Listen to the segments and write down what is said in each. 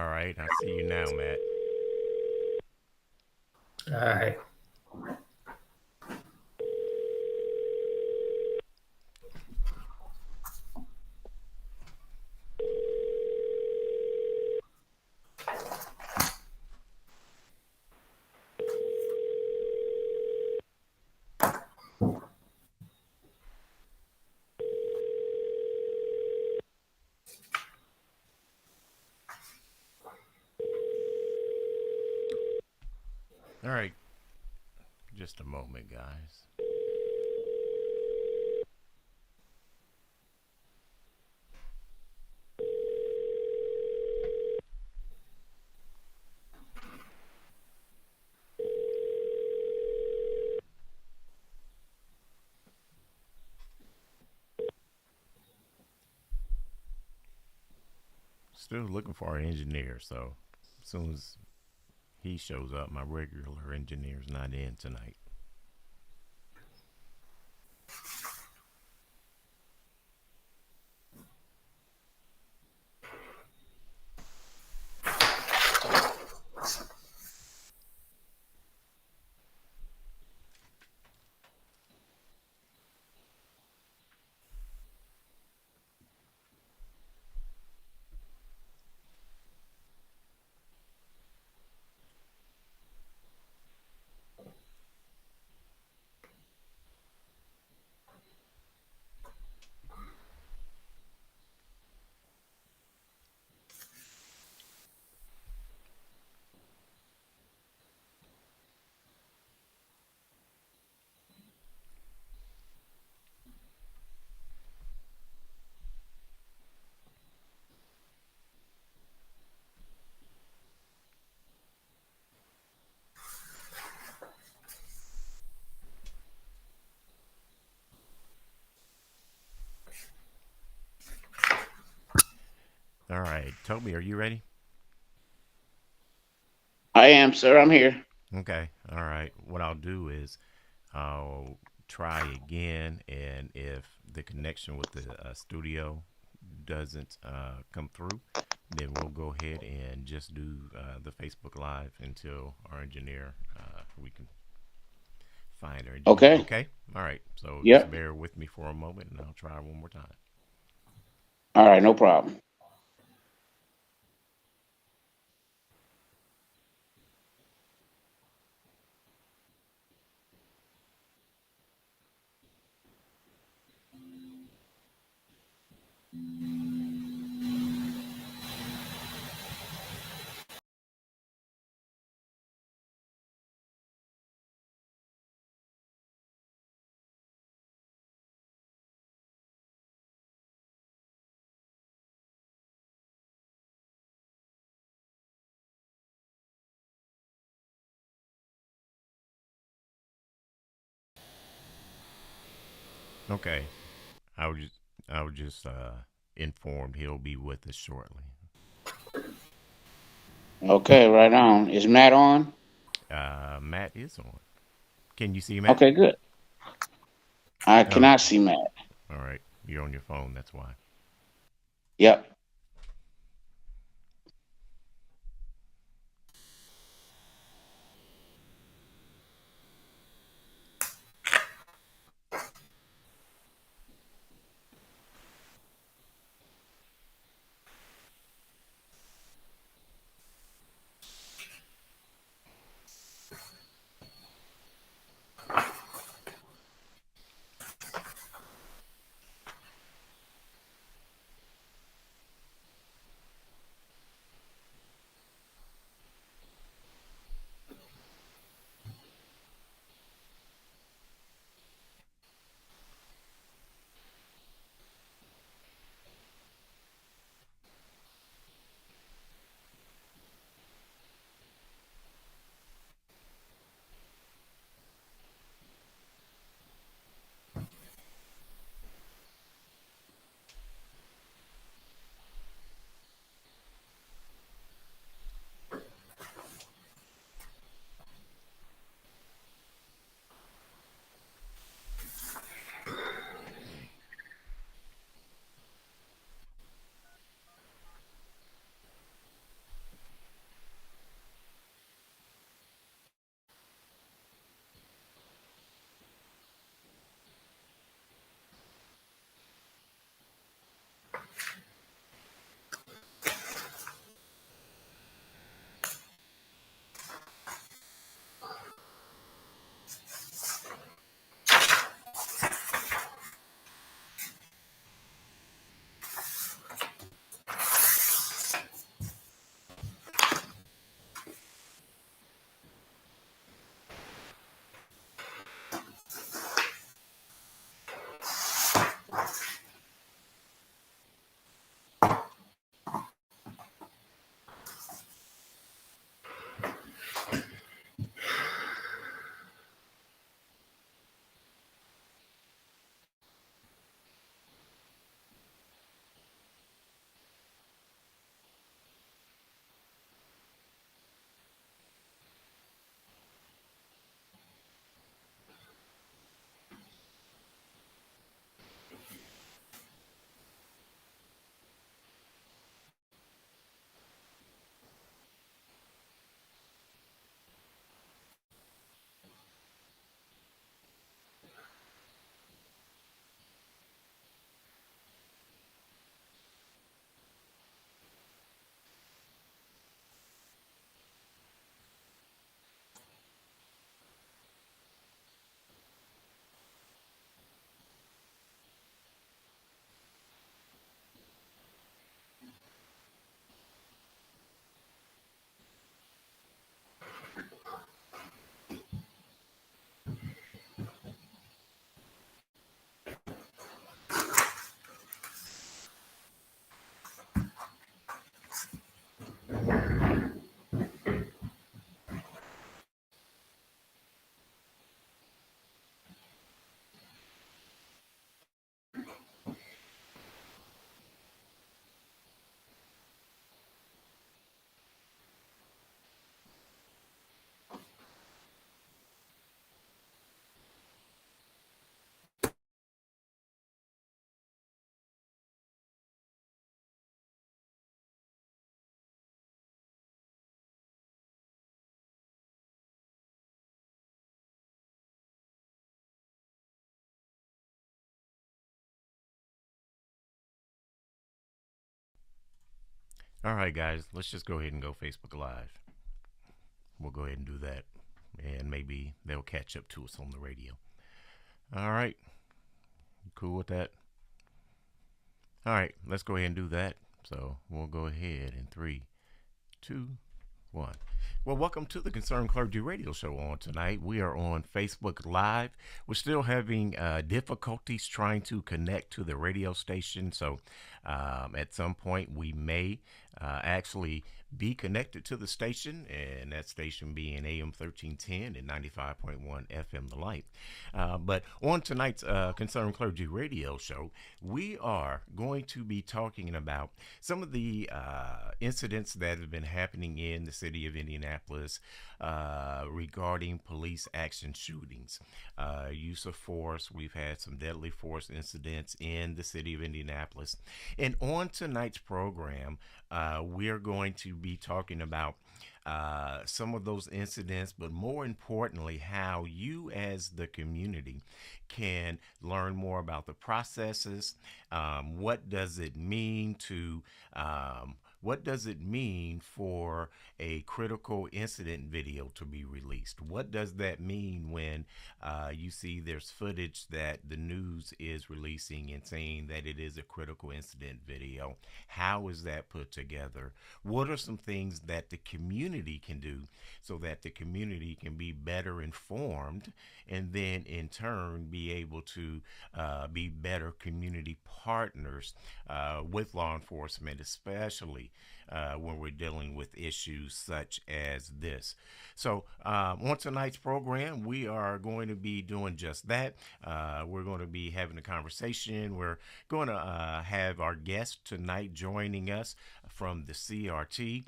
All right, I see you now, Matt. All right. All right, just a moment, guys. Still looking for an engineer, so as soon as he shows up, my regular engineer's not in tonight. All right, Toby, are you ready? I am, sir. I'm here. Okay. All right. What I'll do is I'll try again, and if the connection with the studio doesn't come through, then we'll go ahead and just do the Facebook Live until our engineer, we can find our engineer. Okay. Okay. All right. So just Yep. bear with me for a moment, and I'll try one more time. All right. No problem. Okay. I was just, I was just informed he'll be with us shortly. Okay. Right on. Is Matt on? Matt is on. Can you see Matt? Okay. Good. I Oh, cannot see Matt. all right. You're on your phone. That's why. Yep. All right, guys, let's just go ahead and go Facebook Live. We'll go ahead and do that, and maybe they'll catch up to us on the radio. All right, you cool with that? All right, let's go ahead and do that. So we'll go ahead in 3, 2, 1. Well, welcome to the Concerned Clergy Radio Show on tonight. We are on Facebook Live. We're still having difficulties trying to connect to the radio station. So at some point, we may actually be connected to the station, and that station being AM 1310 and 95.1 FM The Light. But on tonight's Concerned Clergy Radio Show, we are going to be talking about some of the incidents that have been happening in the city of Indianapolis regarding police action shootings, use of force. We've had some deadly force incidents in the city of Indianapolis. And on tonight's program, we are going to be talking about some of those incidents, but more importantly, how you as the community can learn more about the processes. What does it mean to what does it mean for a critical incident video to be released? What does that mean when you see there's footage that the news is releasing and saying that it is a critical incident video? How is that put together? What are some things that the community can do so that the community can be better informed, and then in turn be able to be better community partners with law enforcement, especially when we're dealing with issues such as this? So on tonight's program, we are going to be doing just that. We're going to be having a conversation. We're going to have our guest tonight joining us from the CRT,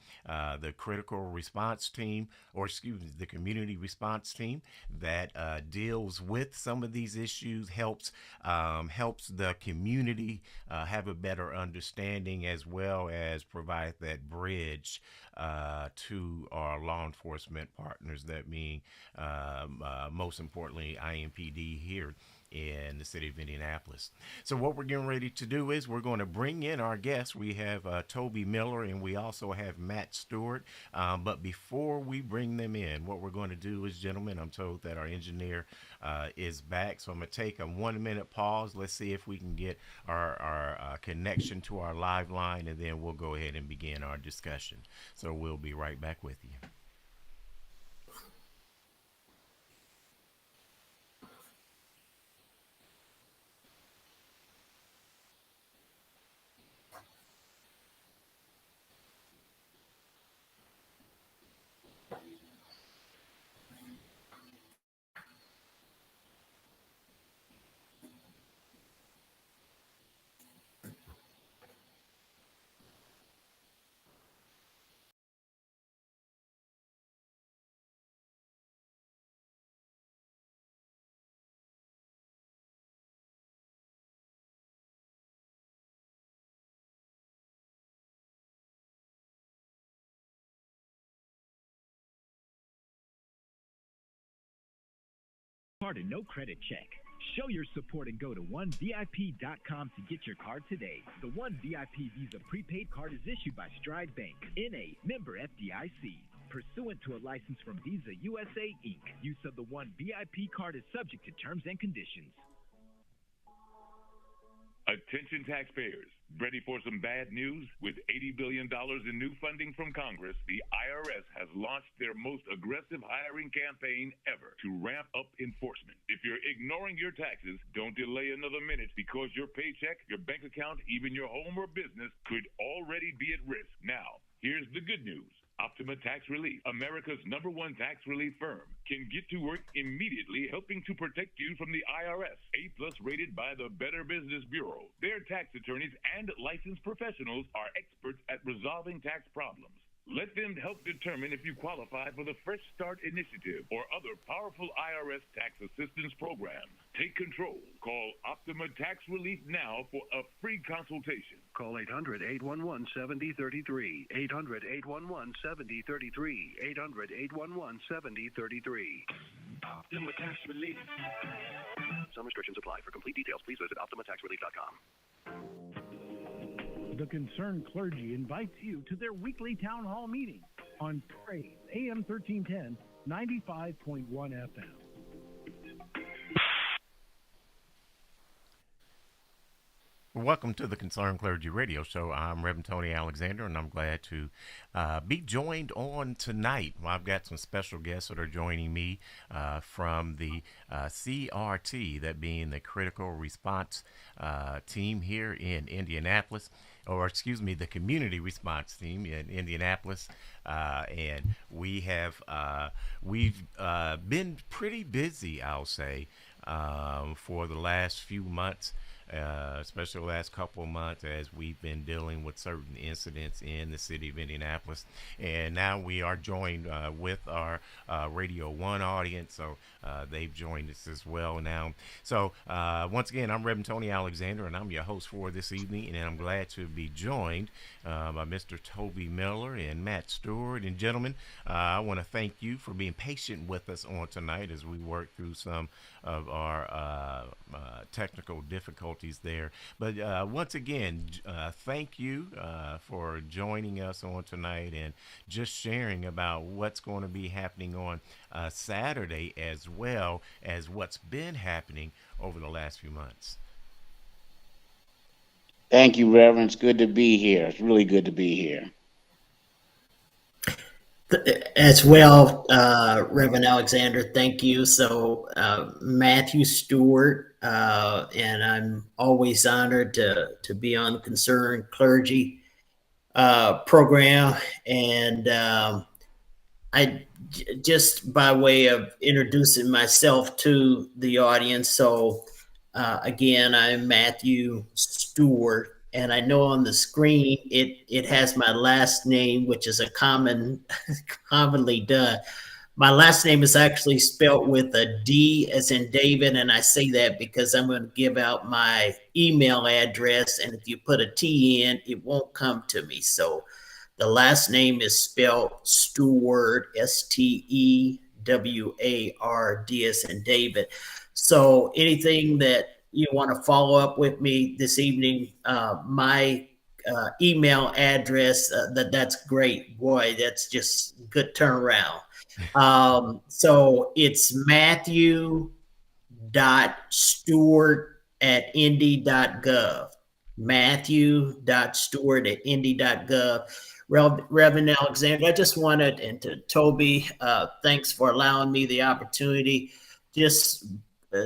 the Critical Response Team, or excuse me, the Community Response Team that deals with some of these issues, helps the community have a better understanding, as well as provide that bridge to our law enforcement partners, that being most importantly IMPD here in the city of Indianapolis. So what we're getting ready to do is we're going to bring in our guests. We have Toby Miller, and we also have Matt Stewart. But before we bring them in, what we're going to do is, gentlemen, I'm told that our engineer is back. So I'm going to take a 1-minute pause. Let's see if we can get our connection to our live line, and then we'll go ahead and begin our discussion. So we'll be right back with you. Card and no credit check. Show your support and go to onevip.com to get your card today. The One VIP Visa prepaid card is issued by Stride Bank, N.A., member FDIC. Pursuant to a license from Visa USA, Inc., use of the One VIP card is subject to terms and conditions. Attention taxpayers, ready for some bad news? With $80 billion in new funding from Congress, the IRS has launched their most aggressive hiring campaign ever to ramp up enforcement. If you're ignoring your taxes, don't delay another minute, because your paycheck, your bank account, even your home or business could already be at risk. Now, here's the good news. Optima Tax Relief, America's #1 tax relief firm, can get to work immediately helping to protect you from the IRS. A+ rated by the Better Business Bureau. Their tax attorneys and licensed professionals are experts at resolving tax problems. Let them help determine if you qualify for the Fresh Start Initiative or other powerful IRS tax assistance programs. Take control. Call Optima Tax Relief now for a free consultation. Call 800-811-7033. 800-811-7033. 800-811-7033. Optima Tax Relief. Some restrictions apply. For complete details, please visit OptimaTaxRelief.com. The Concerned Clergy invites you to their weekly town hall meeting on Praise AM 1310, 95.1 FM. Welcome to the Concerned Clergy Radio Show. I'm Reverend Tony Alexander, and I'm glad to be joined on tonight. I've got some special guests that are joining me from the CRT, that being the Critical Response Team here in Indianapolis, or excuse me, the Community Response Team in Indianapolis. And we've been pretty busy, I'll say, for the last few months. Especially the last couple of months, as we've been dealing with certain incidents in the city of Indianapolis. And now we are joined with our Radio 1 audience, so they've joined us as well now. So once again, I'm Reverend Tony Alexander, and I'm your host for this evening, and I'm glad to be joined by Mr. Toby Miller and Matt Stewart. And gentlemen, I want to thank you for being patient with us on tonight as we work through some of our technical difficulties there. But once again, thank you for joining us on tonight and just sharing about what's going to be happening on Saturday, as well as what's been happening over the last few months. Thank you, Reverend. It's good to be here. It's really good to be here. As well, Reverend Alexander, thank you. So, Matthew Stewart, and I'm always honored to be on the Concerned Clergy program. And I just, by way of introducing myself to the audience, so again, I'm Matthew Stewart. And I know on the screen it has my last name, which is a commonly done. My last name is actually spelled with a D as in David, and I say that because I'm going to give out my email address, and if you put a T in, it won't come to me. So the last name is spelled Stewart, Steward, as in David. So anything that you want to follow up with me this evening, my email address, that's great. Boy, that's just good turnaround. So it's matthew.stewart@indy.gov. matthew.stewart@indy.gov. Reverend Alexander, I just wanted, and to Toby, thanks for allowing me the opportunity. Just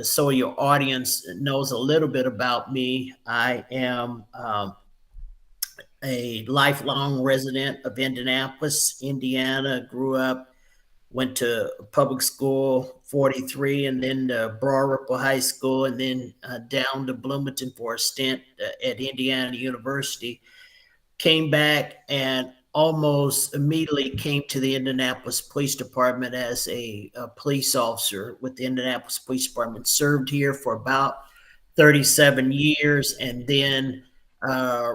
so your audience knows a little bit about me, I am a lifelong resident of Indianapolis, Indiana. Grew up, went to public school, 43, and then to Broad Ripple High School, and then down to Bloomington for a stint at Indiana University. Came back and almost immediately came to the Indianapolis Police Department as a police officer with the Indianapolis Police Department. Served here for about 37 years, and then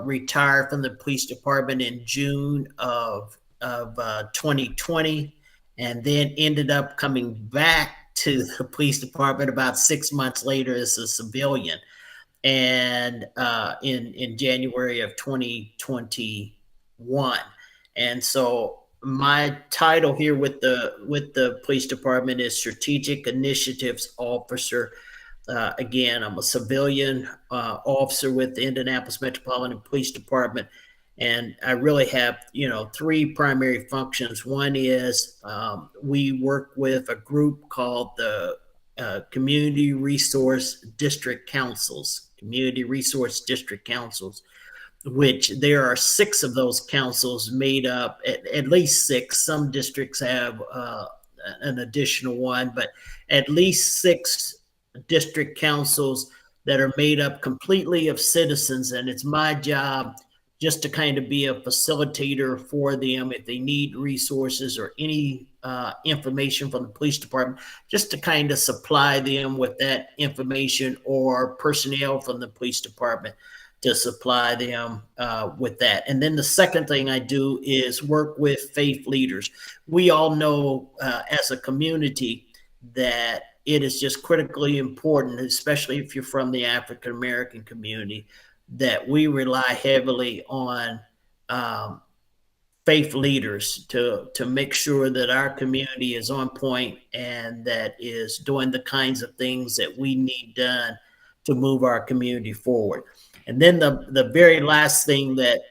retired from the police department in June of 2020, and then ended up coming back to the police department about 6 months later as a civilian, and in January of 2021. And so my title here with the police department is Strategic Initiatives Officer. Again, I'm a civilian officer with the Indianapolis Metropolitan Police Department, and I really have, three primary functions. One is we work with a group called the Community Resource District Councils, which there are 6 of those councils made up, at least 6. Some districts have an additional one, but at least 6 district councils that are made up completely of citizens. And it's my job just to kind of be a facilitator for them if they need resources or any information from the police department, just to kind of supply them with that information, or personnel from the police department to supply them with that. And then the second thing I do is work with faith leaders. We all know as a community that it is just critically important, especially if you're from the African American community, that we rely heavily on um, faith leaders to make sure that our community is on point and that is doing the kinds of things that we need done to move our community forward. And then the very last thing that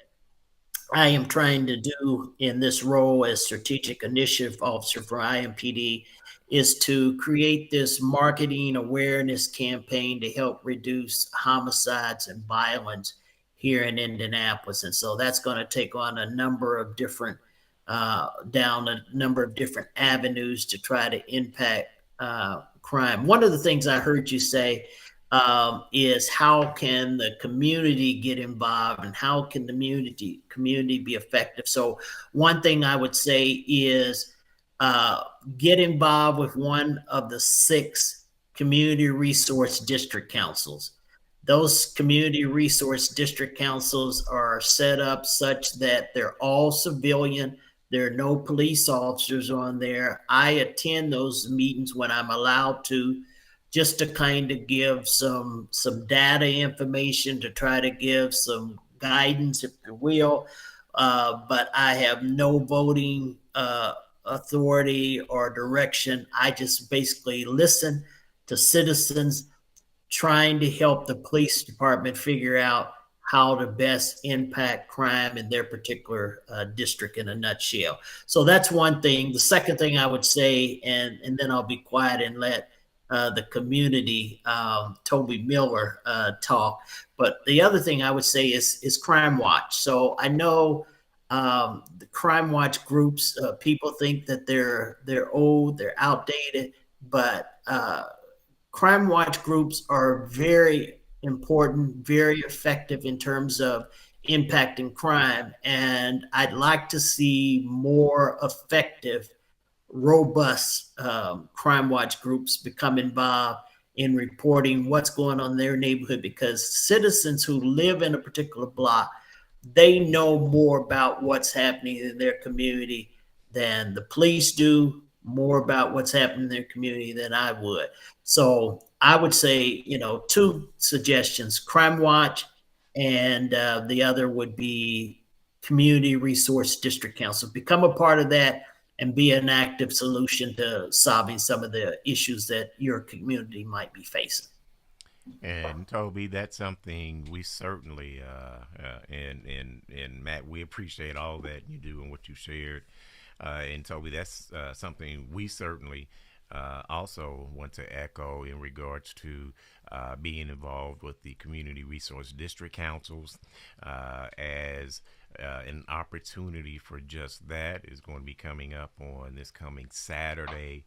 I am trying to do in this role as strategic initiative officer for IMPD is to create this marketing awareness campaign to help reduce homicides and violence here in Indianapolis. And so that's going to take on a number of different, down a number of different avenues to try to impact crime. One of the things I heard you say is how can the community get involved and how can the community be effective. So one thing I would say is get involved with one of the 6 community resource district councils. Those community resource district councils are set up such that they're all civilian. There are no police officers on there. I attend those meetings when I'm allowed to, just to kind of give some data information, to try to give some guidance, if you will. But I have no voting authority or direction. I just basically listen to citizens trying to help the police department figure out how to best impact crime in their particular district in a nutshell. So that's one thing. The second thing I would say, and then I'll be quiet and let the community, Toby Miller, talk. But the other thing I would say is Crime Watch. So I know the Crime Watch groups, people think that they're old, they're outdated, but Crime Watch groups are very important, very effective in terms of impacting crime. And I'd like to see more effective, robust Crime Watch groups become involved in reporting what's going on in their neighborhood, because citizens who live in a particular block, they know more about what's happening in their community than the police do, more about what's happening in their community than I would. So I would say, 2 suggestions: Crime Watch, and the other would be Community Resource District Council. Become a part of that and be an active solution to solving some of the issues that your community might be facing. And Toby, that's something we certainly, and Matt, we appreciate all that you do and what you shared. And Toby, that's something we certainly also want to echo in regards to being involved with the Community Resource District Councils as an opportunity for just that is going to be coming up on this coming Saturday.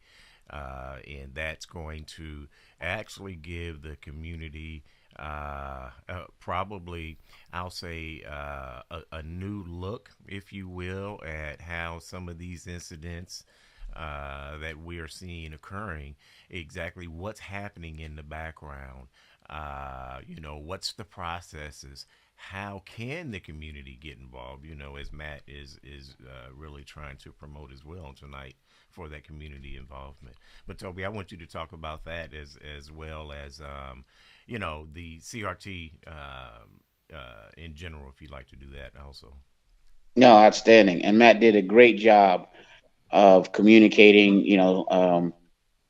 And that's going to actually give the community probably, I'll say, a new look, if you will, at how some of these incidents that we are seeing occurring, exactly what's happening in the background, what's the processes, how can the community get involved, as Matt is really trying to promote as well tonight for that community involvement. But Toby, I want you to talk about that as well as, the CRT in general, if you'd like to do that also. No, outstanding. And Matt did a great job of communicating,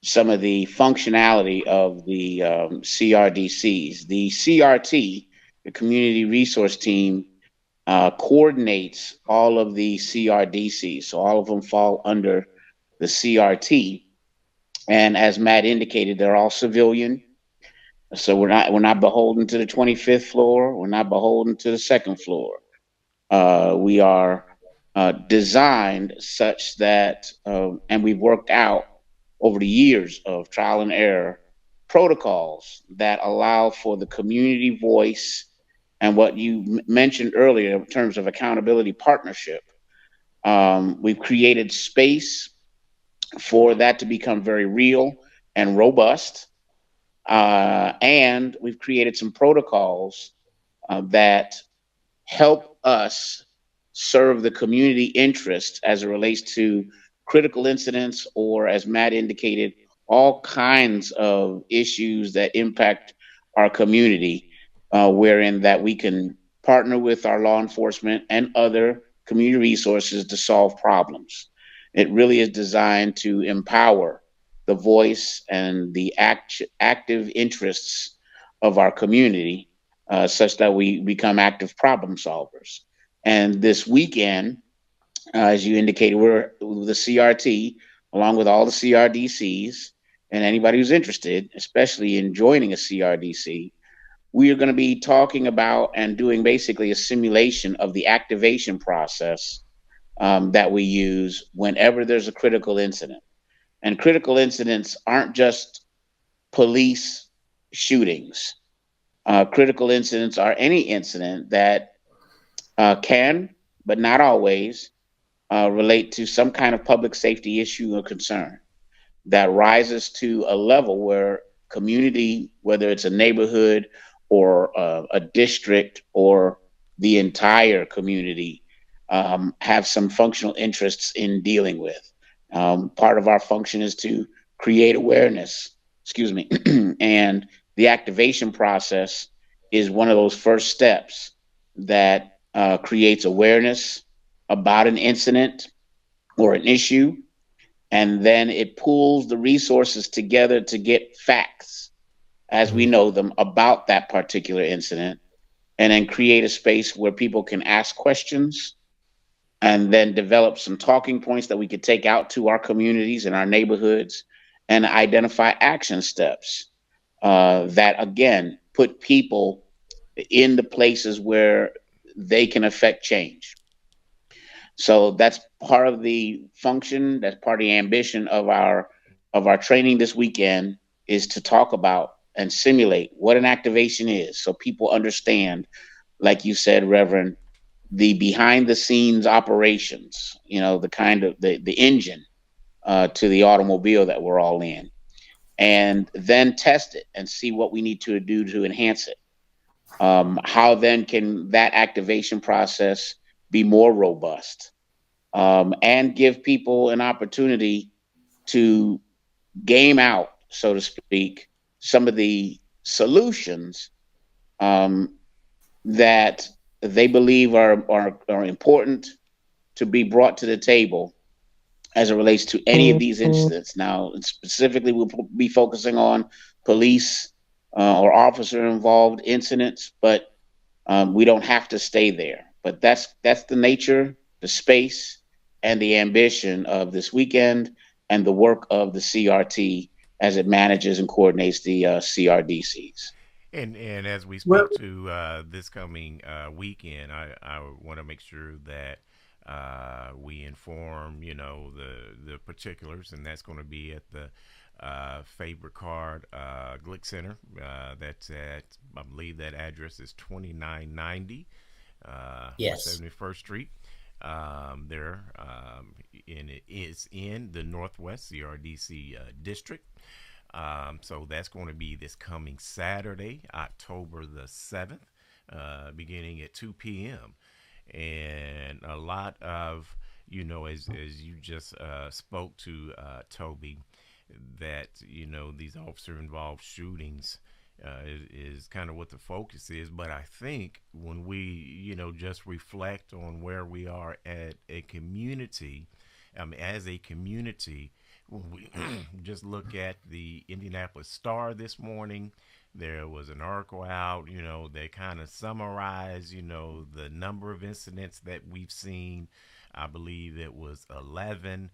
some of the functionality of the CRDCs. The CRT, the Community Resource Team, coordinates all of the CRDCs. So all of them fall under the CRT. And as Matt indicated, they're all civilian. So we're not beholden to the 25th floor. We're not beholden to the 2nd floor. We are designed such that, and we've worked out over the years of trial and error protocols that allow for the community voice and what you mentioned earlier in terms of accountability partnership. We've created space for that to become very real and robust. And we've created some protocols that help us serve the community interest as it relates to critical incidents, or as Matt indicated, all kinds of issues that impact our community. wherein that we can partner with our law enforcement and other community resources to solve problems. It really is designed to empower the voice and the active interests of our community, such that we become active problem solvers. And this weekend, as you indicated, we're the CRT, along with all the CRDCs, and anybody who's interested, especially in joining a CRDC, we are going to be talking about and doing basically a simulation of the activation process that we use whenever there's a critical incident. And critical incidents aren't just police shootings. Critical incidents are any incident that can, but not always, relate to some kind of public safety issue or concern that rises to a level where community, whether it's a neighborhood or a district or the entire community, have some functional interests in dealing with. Part of our function is to create awareness, excuse me, and the activation process is one of those first steps that creates awareness about an incident or an issue, and then it pulls the resources together to get facts as we know them about that particular incident, and then create a space where people can ask questions and then develop some talking points that we could take out to our communities and our neighborhoods and identify action steps that, again, put people in the places where they can affect change. So that's part of the function, that's part of the ambition of our training this weekend, is to talk about and simulate what an activation is so people understand, like you said, Reverend, the behind the scenes operations, the kind of the engine to the automobile that we're all in, and then test it and see what we need to do to enhance it. How then can that activation process be more robust, and give people an opportunity to game out, so to speak, some of the solutions that they believe are important to be brought to the table as it relates to any of these incidents. Now, specifically, we'll be focusing on police or officer involved incidents, but we don't have to stay there. But that's the nature, the space, and the ambition of this weekend and the work of the CRT as it manages and coordinates the CRDCs. And as we Well, speak to this coming weekend, I want to make sure that we inform, the particulars, and that's going to be at the Faber Card Glick Center. That's at, I believe that address is 2990 West yes. 71st Street. There, and it is in the Northwest CRDC district. So that's going to be this coming Saturday, October the 7th, beginning at 2 p.m. And a lot of, as you just spoke to, Toby, that, these officer involved shootings is kind of what the focus is. But I think when we, just reflect on where we are at a community, as a community, when we just look at the Indianapolis Star this morning, there was an article out, that kind of summarized, the number of incidents that we've seen. I believe it was 11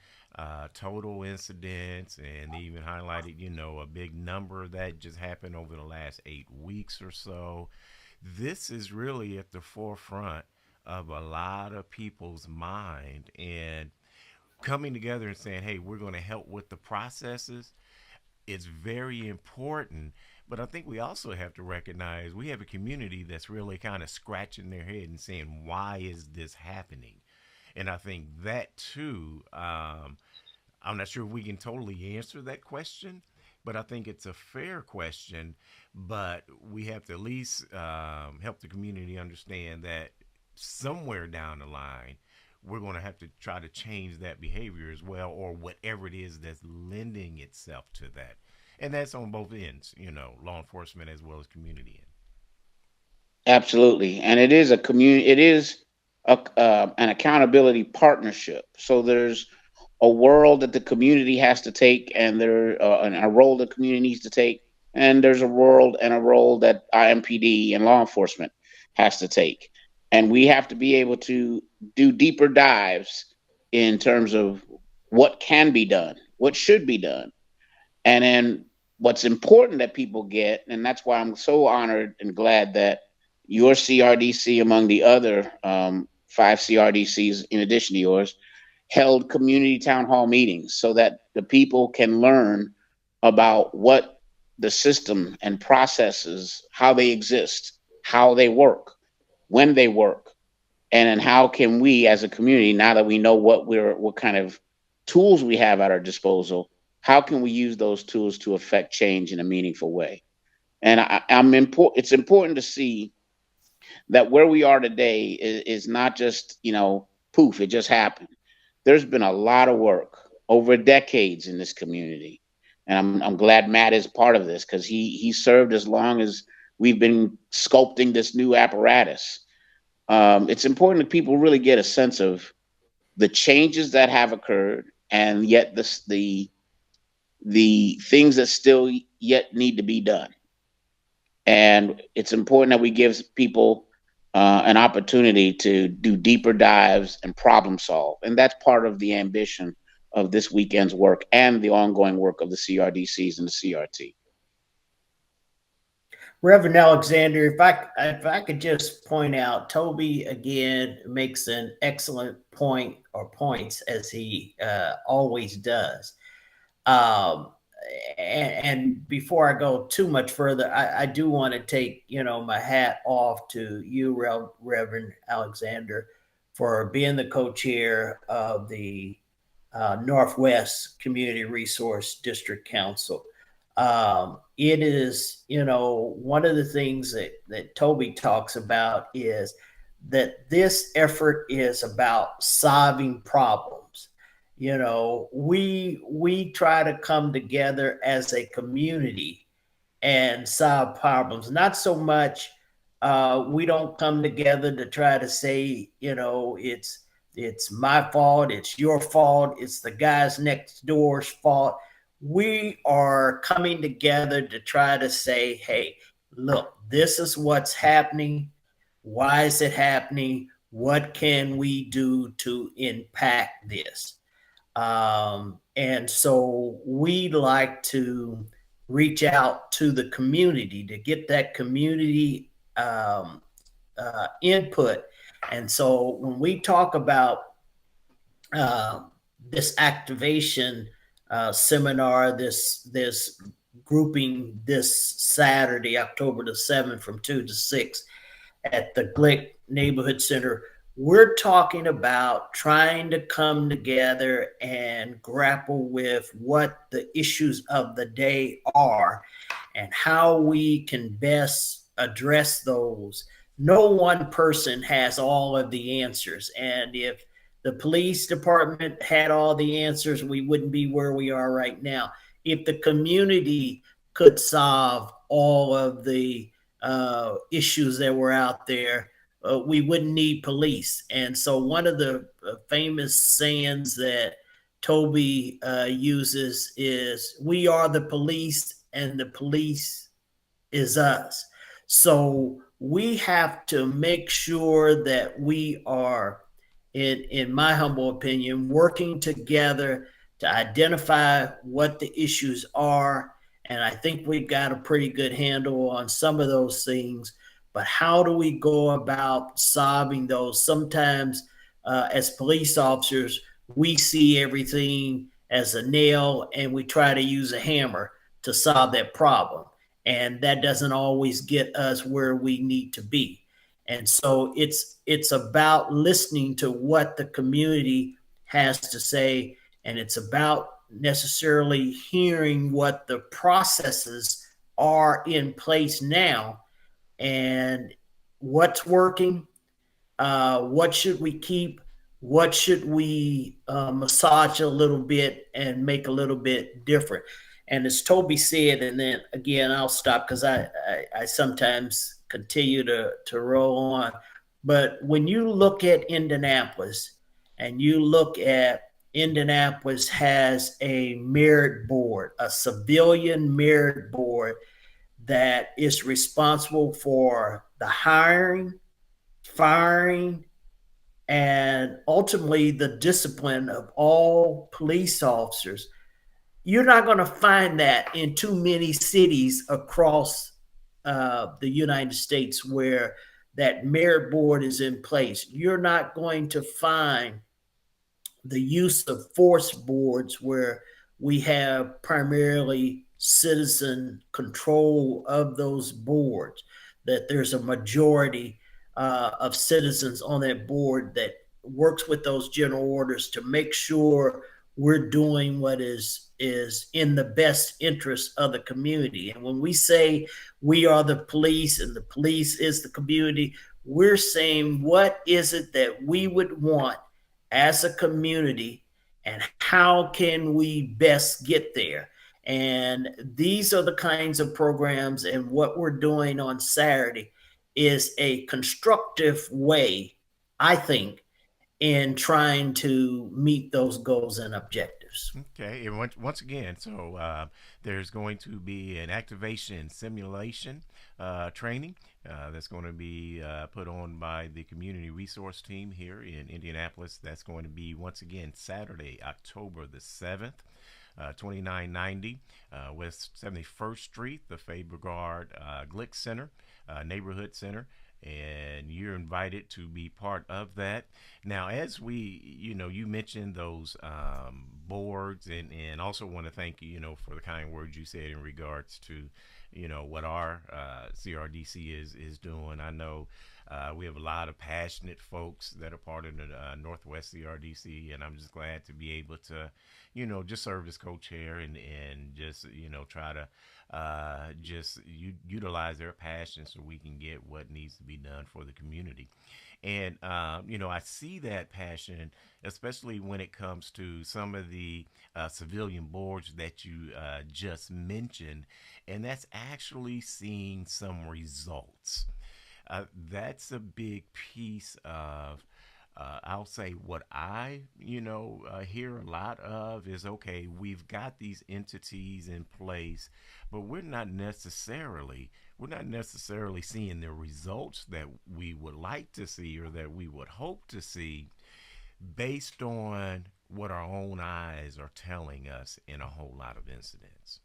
total incidents, and they even highlighted, a big number that just happened over the last 8 weeks or so. This is really at the forefront of a lot of people's mind, and coming together and saying, hey, we're going to help with the processes. It's very important. But I think we also have to recognize we have a community that's really kind of scratching their head and saying, why is this happening? And I think that too, I'm not sure if we can totally answer that question, but I think it's a fair question. But we have to at least help the community understand that somewhere down the line, we're going to have to try to change that behavior as well, or whatever it is that's lending itself to that. And that's on both ends, law enforcement as well as community end. Absolutely, and it is a community. It is an accountability partnership. So there's a world that the community has to take, and a role the community needs to take, and there's a world and a role that IMPD and law enforcement has to take, and we have to be able to do deeper dives in terms of what can be done, what should be done, and then what's important that people get, and that's why I'm so honored and glad that your CRDC, among the other five CRDCs in addition to yours, held community town hall meetings so that the people can learn about what the system and processes, how they exist, how they work, when they work, and then how can we as a community, now that we know what kind of tools we have at our disposal, how can we use those tools to affect change in a meaningful way? And it's important to see that where we are today is not just, poof, it just happened. There's been a lot of work over decades in this community. And I'm glad Matt is part of this, because he served as long as we've been sculpting this new apparatus. It's important that people really get a sense of the changes that have occurred, and yet the things that still yet need to be done. And it's important that we give people an opportunity to do deeper dives and problem solve. And that's part of the ambition of this weekend's work and the ongoing work of the CRDCs and the CRT. Reverend Alexander, if I could just point out, Toby again makes an excellent point, or points, as he always does. And before I go too much further, I do want to take, my hat off to you, Reverend Alexander, for being the co-chair of the Northwest Community Resource District Council. It is, one of the things that Toby talks about is that this effort is about solving problems. We try to come together as a community and solve problems. Not so much, we don't come together to try to say, it's my fault, it's your fault, it's the guys next door's fault. We are coming together to try to say, hey, look, this is what's happening. Why is it happening? What can we do to impact this? And so we like to reach out to the community to get that community input. And so when we talk about this activation seminar, this grouping this Saturday, October the 7th from 2 to 6 at the Glick Neighborhood Center, we're talking about trying to come together and grapple with what the issues of the day are and how we can best address those. No one person has all of the answers. And if the police department had all the answers, we wouldn't be where we are right now. If the community could solve all of the issues that were out there, we wouldn't need police. And so one of the famous sayings that Toby uses is, we are the police and the police is us. So we have to make sure that we are, in my humble opinion, working together to identify what the issues are. And I think we've got a pretty good handle on some of those things. But how do we go about solving those? Sometimes as police officers, we see everything as a nail and we try to use a hammer to solve that problem. And that doesn't always get us where we need to be. And so it's about listening to what the community has to say, and it's about necessarily hearing what the processes are in place now and what's working, what should we keep, what should we massage a little bit and make a little bit different. And as Toby said, and then again, I'll stop because I sometimes continue to roll on. But when you look at Indianapolis and you look at Indianapolis has a merit board, a civilian merit board that is responsible for the hiring, firing, and ultimately the discipline of all police officers. You're not going to find that in too many cities across the United States where that merit board is in place. You're not going to find the use of force boards where we have primarily citizen control of those boards, that there's a majority of citizens on that board that works with those general orders to make sure we're doing what is in the best interest of the community. And when we say we are the police and the police is the community, we're saying what is it that we would want as a community and how can we best get there. And these are the kinds of programs, and what we're doing on Saturday is a constructive way, I think, in trying to meet those goals and objectives. Okay, and once again, so there's going to be an activation simulation training that's going to be put on by the community resource team here in Indianapolis. That's going to be once again Saturday, October the 7th. 2990 West 71st Street, the Fabergard Glick Center, Neighborhood Center, and you're invited to be part of that. Now, as you mentioned those boards, and also want to thank you, for the kind words you said in regards to, what our CRDC is doing. I know we have a lot of passionate folks that are part of the Northwest CRDC, and I'm just glad to be able to, just serve as co-chair and just, try to just utilize their passion so we can get what needs to be done for the community. And, I see that passion, especially when it comes to some of the civilian boards that you just mentioned, and that's actually seeing some results. That's a big piece of, I'll say, what I, hear a lot of is, okay, we've got these entities in place, but we're not necessarily seeing the results that we would like to see or that we would hope to see based on what our own eyes are telling us in a whole lot of incidents.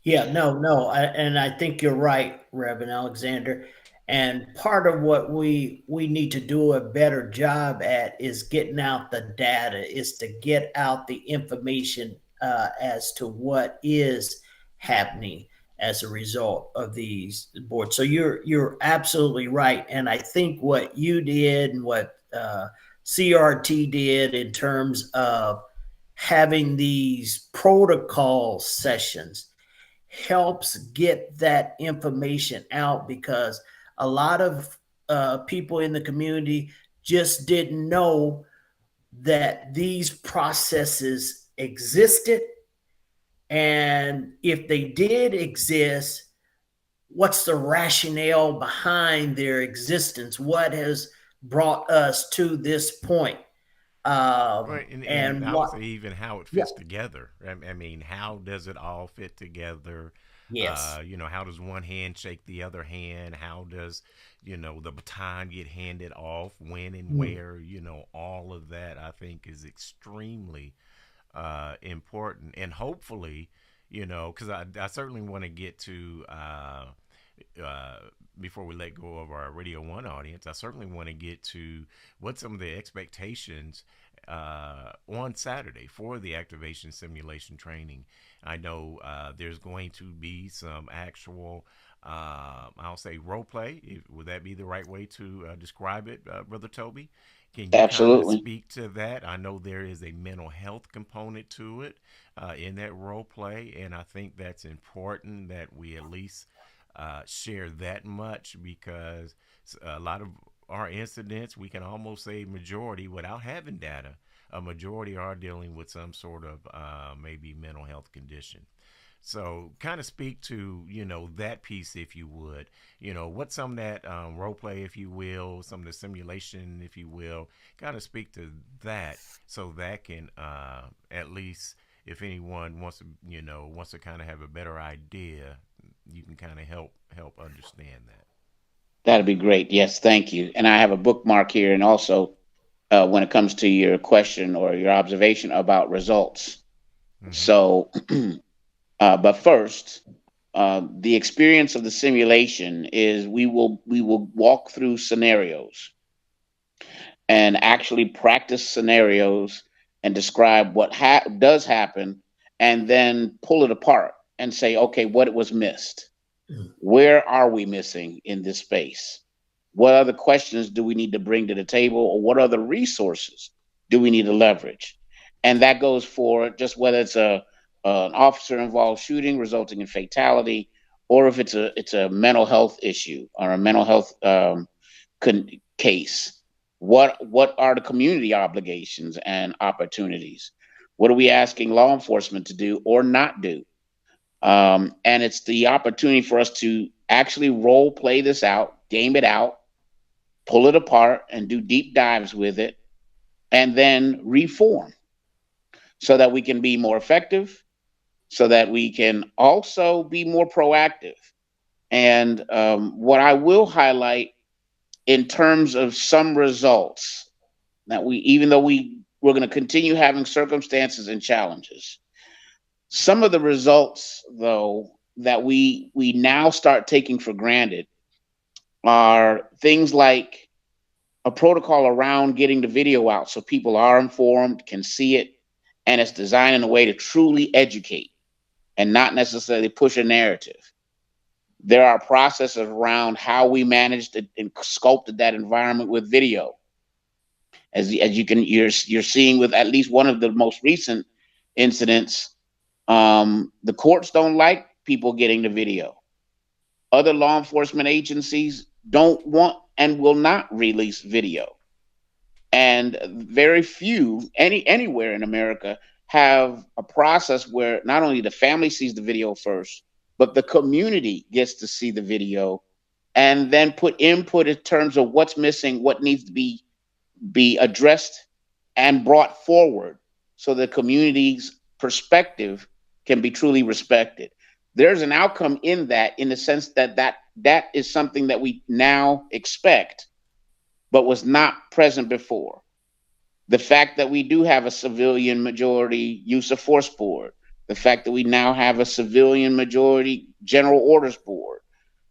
Yeah, no, and I think you're right, Reverend Alexander. And part of what we need to do a better job at is getting out the data, is to get out the information as to what is happening as a result of these boards. So you're absolutely right, and I think what you did and what CRT did in terms of having these protocol sessions helps get that information out, because a lot of people in the community just didn't know that these processes existed. And if they did exist, what's the rationale behind their existence? What has brought us to this point? Right, and And I would what, say even how it yeah, fits together. I mean, how does it all fit together? yes. How does one hand shake the other hand? How does, the baton get handed off, when and Mm. where? All of that I think is extremely important. And hopefully, because I certainly want to get to, uh, before we let go of our Radio 1 audience, I certainly want to get to what some of the expectations on Saturday for the activation simulation training. I know there's going to be some actual, I'll say, role play. Would that be the right way to describe it, Brother Toby? Can you kind of Absolutely. speak to that? I know there is a mental health component to it in that role play, and I think that's important that we at least share that much, because a lot of our incidents, we can almost say majority, without having data, a majority are dealing with some sort of maybe mental health condition. So kind of speak to, that piece, if you would. What's some of that role play, if you will, some of the simulation, if you will, kind of speak to that so that can at least, if anyone wants to, wants to kind of have a better idea, you can kind of help understand that. That'd be great. Yes, thank you. And I have a bookmark here, and also when it comes to your question or your observation about results. Mm-hmm. So, but first, the experience of the simulation is we will walk through scenarios and actually practice scenarios and describe what does happen, and then pull it apart and say, okay, what was missed? Where are we missing in this space? What other questions do we need to bring to the table, or what other resources do we need to leverage? And that goes for just whether it's an officer involved shooting resulting in fatality, or if it's a mental health issue or a mental health case. What are the community obligations and opportunities? What are we asking law enforcement to do or not do? And it's the opportunity for us to actually role play this out, game it out, pull it apart, and do deep dives with it, and then reform so that we can be more effective, so that we can also be more proactive. And what I will highlight in terms of some results, that even though we're going to continue having circumstances and challenges, some of the results, though, that we now start taking for granted are things like a protocol around getting the video out so people are informed, can see it, and it's designed in a way to truly educate and not necessarily push a narrative. There are processes around how we managed and sculpted that environment with video. As you're seeing with at least one of the most recent incidents, the courts don't like people getting the video. Other law enforcement agencies don't want and will not release video. And very few, anywhere in America, have a process where not only the family sees the video first, but the community gets to see the video and then put input in terms of what's missing, what needs to be addressed and brought forward so the community's perspective can be truly respected. There's an outcome in that, in the sense that is something that we now expect, but was not present before. The fact that we do have a civilian majority use of force board, the fact that we now have a civilian majority general orders board,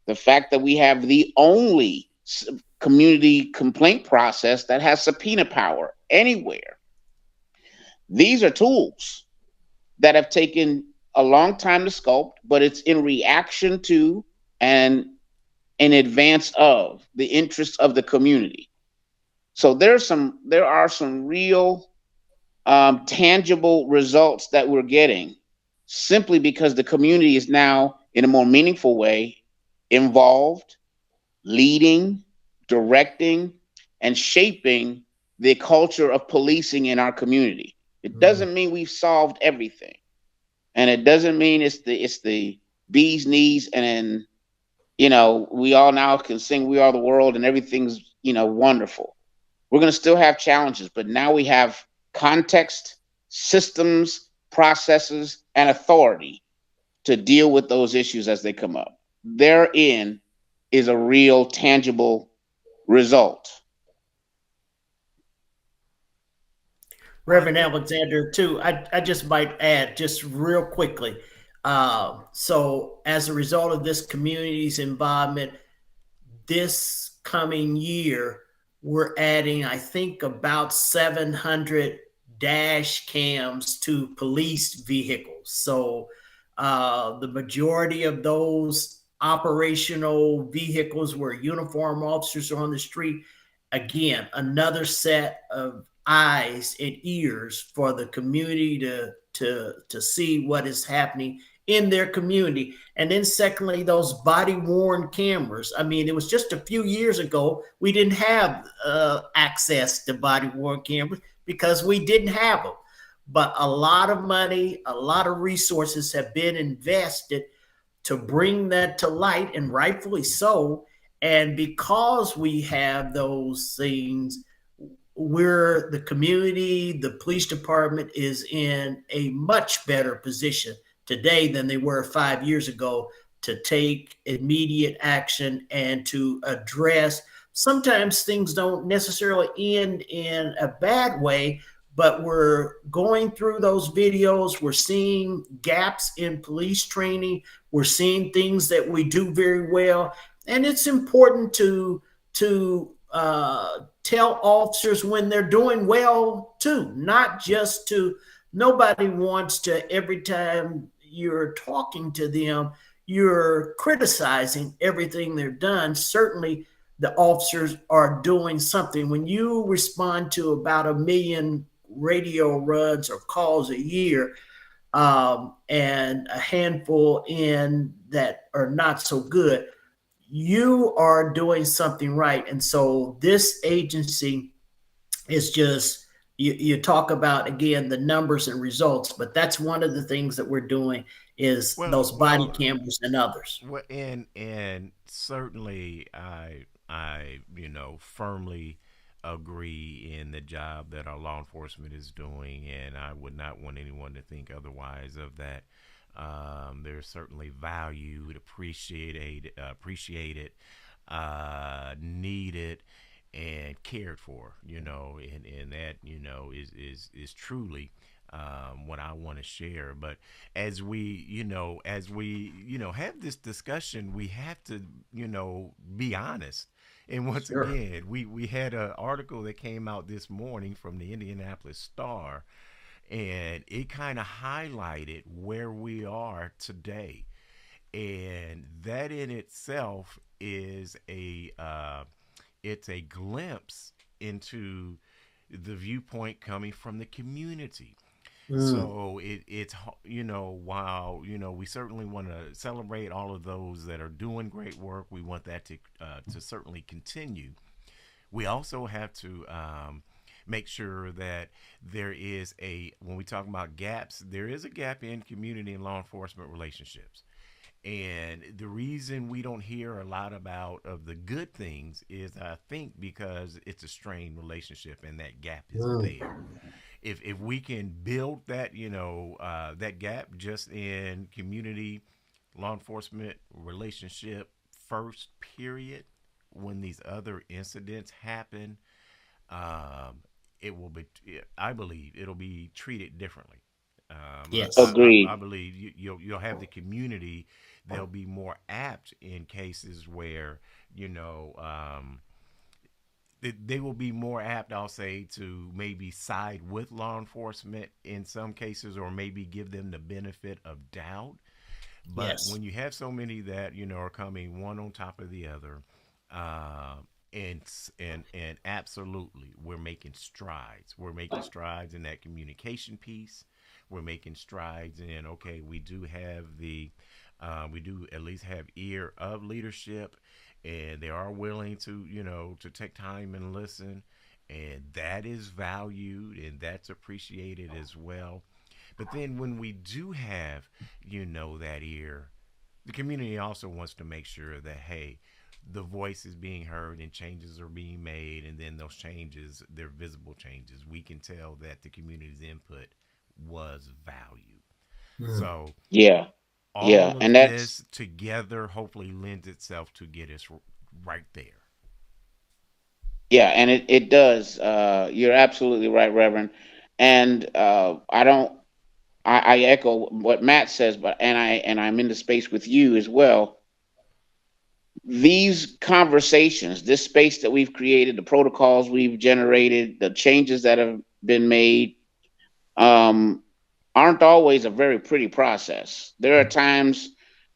the fact that we have the only community complaint process that has subpoena power anywhere. These are tools that have taken a long time to sculpt, but it's in reaction to and in advance of the interests of the community. So there are some real tangible results that we're getting simply because the community is now, in a more meaningful way, involved, leading, directing, and shaping the culture of policing in our community. It doesn't mean we've solved everything, and it doesn't mean it's the bee's knees and we all now can sing "We Are the World" and everything's wonderful. We're going to still have challenges, but now we have context, systems, processes, and authority to deal with those issues as they come up. Therein is a real tangible result. Reverend Alexander, too, I just might add just real quickly. So as a result of this community's involvement, this coming year, we're adding, I think, about 700 dash cams to police vehicles. So the majority of those operational vehicles where uniformed officers are on the street, again, another set of eyes and ears for the community to see what is happening in their community. And then secondly, those body worn cameras. I mean, it was just a few years ago, we didn't have access to body worn cameras because we didn't have them. but a lot of money, a lot of resources have been invested to bring that to light, and rightfully so. And because we have those things, we're the community, the police department is in a much better position today than they were 5 years ago to take immediate action and to address. Sometimes things don't necessarily end in a bad way, but we're going through those videos. We're seeing gaps in police training. We're seeing things that we do very well. And it's important to tell officers when they're doing well too, not just to. Nobody wants to, every time you're talking to them, you're criticizing everything they've done. Certainly the officers are doing something. When you respond to about 1 million radio runs or calls a year, and a handful in that are not so good, you are doing something right. And so this agency is just, you talk about, again, the numbers and results, but that's one of the things that we're doing is Well, those body well, cameras and others. well, and certainly I firmly agree in the job that our law enforcement is doing, and I would not want anyone to think otherwise of that. They're certainly valued, appreciated, needed, and cared for. And that is truly what I want to share. But as we have this discussion, we have to be honest. And once Sure. again, we had an article that came out this morning from the Indianapolis Star, and it kind of highlighted where we are today, and that in itself is it's a glimpse into the viewpoint coming from the community. Mm. So while we certainly want to celebrate all of those that are doing great work, we want that to certainly continue. We also have to make sure that when we talk about gaps, there is a gap in community and law enforcement relationships. And the reason we don't hear a lot about of the good things is, I think, because it's a strained relationship and that gap is Mm. there. If we can build that, that gap just in community law enforcement relationship first, period, when these other incidents happen, um, it will be, I believe it'll be treated differently. Yes. I Agreed. believe you'll have the community. They'll be more apt in cases where you know they will be more apt, I'll say, to maybe side with law enforcement in some cases, or maybe give them the benefit of doubt. But Yes. when you have so many that are coming one on top of the other, uh, and absolutely, we're making strides. We're making strides in that communication piece. We're making strides in, okay, we do at least have ear of leadership, and they are willing to to take time and listen, and that is valued and that's appreciated as well. But then when we do have that ear, the community also wants to make sure that, hey, the voice is being heard and changes are being made, and then those changes, they're visible changes. We can tell that the community's input was valued. Mm. So Yeah, yeah, all and of that's this together hopefully lends itself to get us right there. yeah, and it does. You're absolutely right, Reverend. And I don't. I echo what Matt says, but I'm in the space with you as well. These conversations, this space that we've created, the protocols we've generated, the changes that have been made, um, aren't always a very pretty process. There are times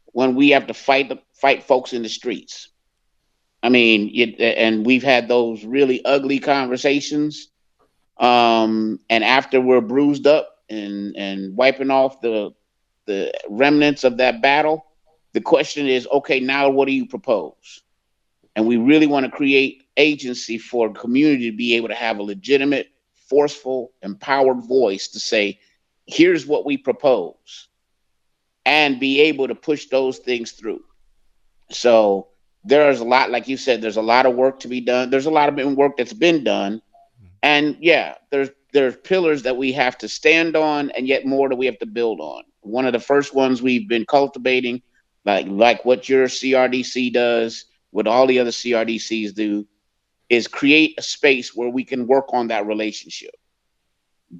when we have to fight folks in the streets. I mean, and we've had those really ugly conversations. And after we're bruised up and wiping off the remnants of that battle, the question is, okay, now what do you propose? And we really want to create agency for community to be able to have a legitimate, forceful, empowered voice to say, here's what we propose, and be able to push those things through. So there's a lot, like you said, there's a lot of work to be done. There's a lot of work that's been done. And yeah, there's pillars that we have to stand on, and yet more that we have to build on. One of the first ones we've been cultivating, like what your CRDC does, what all the other CRDCs do, is create a space where we can work on that relationship,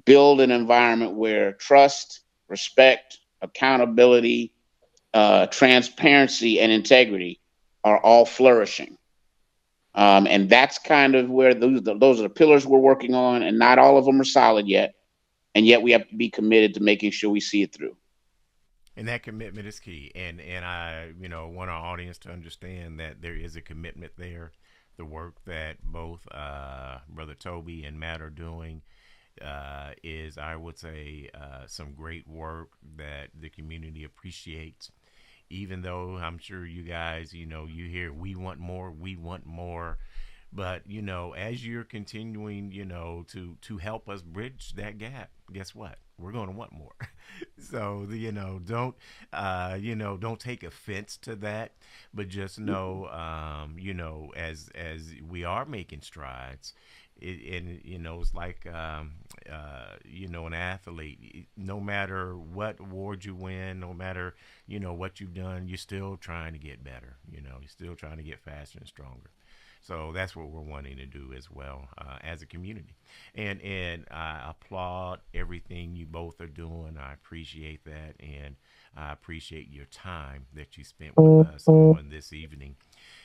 build an environment where trust, respect, accountability, transparency, and integrity are all flourishing. And that's kind of where those are the pillars we're working on, and not all of them are solid yet. And yet we have to be committed to making sure we see it through. And that commitment is key. And I, want our audience to understand that there is a commitment there. The work that both Brother Toby and Matt are doing is, I would say, some great work that the community appreciates. Even though I'm sure you guys, you hear, we want more, we want more. But, as you're continuing, to help us bridge that gap, guess what? We're going to want more. So, don't take offense to that, but just know, as we are making strides, it's like, an athlete, no matter what award you win, no matter, what you've done, you're still trying to get better. You're still trying to get faster and stronger. So that's what we're wanting to do as well, as a community. And I applaud everything you both are doing. I appreciate that. And I appreciate your time that you spent with us on this evening.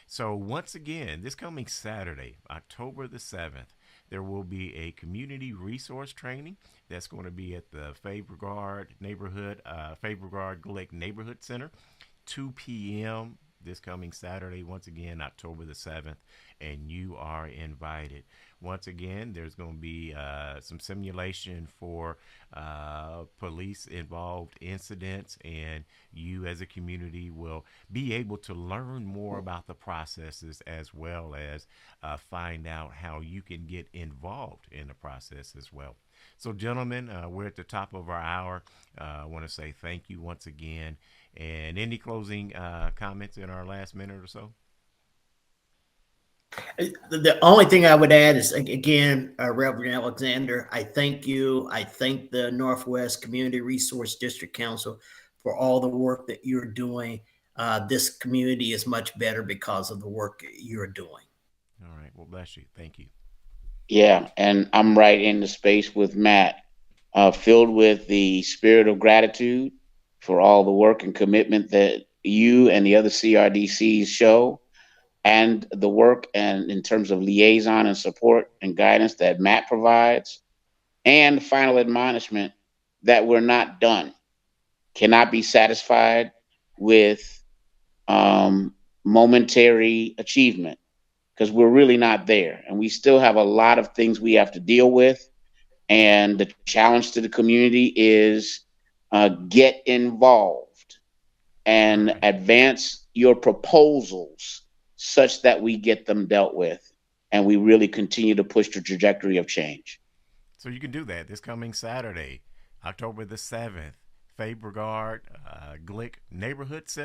So once again, this coming Saturday, October the 7th, there will be a community resource training that's going to be at the Faber-Gard Glick Neighborhood Center, 2 p.m. this coming Saturday, once again, October the 7th, and you are invited. Once again, there's going to be some simulation for police-involved incidents, and you as a community will be able to learn more about the processes, as well as find out how you can get involved in the process as well. So, gentlemen, we're at the top of our hour. I want to say thank you once again. And any closing comments in our last minute or so? The only thing I would add is, again, Reverend Alexander, I thank you. I thank the Northwest Community Resource District Council for all the work that you're doing. This community is much better because of the work you're doing. All right. Well, bless you. Thank you. Yeah, and I'm right in the space with Matt, filled with the spirit of gratitude for all the work and commitment that you and the other CRDCs show, and the work and in terms of liaison and support and guidance that Matt provides, and final admonishment that we're not done, cannot be satisfied with momentary achievement, because we're really not there. And we still have a lot of things we have to deal with. And the challenge to the community is get involved and advance your proposals such that we get them dealt with, and we really continue to push the trajectory of change. So you can do that this coming Saturday, October the 7th, Faber-Gard Glick Neighborhood Center.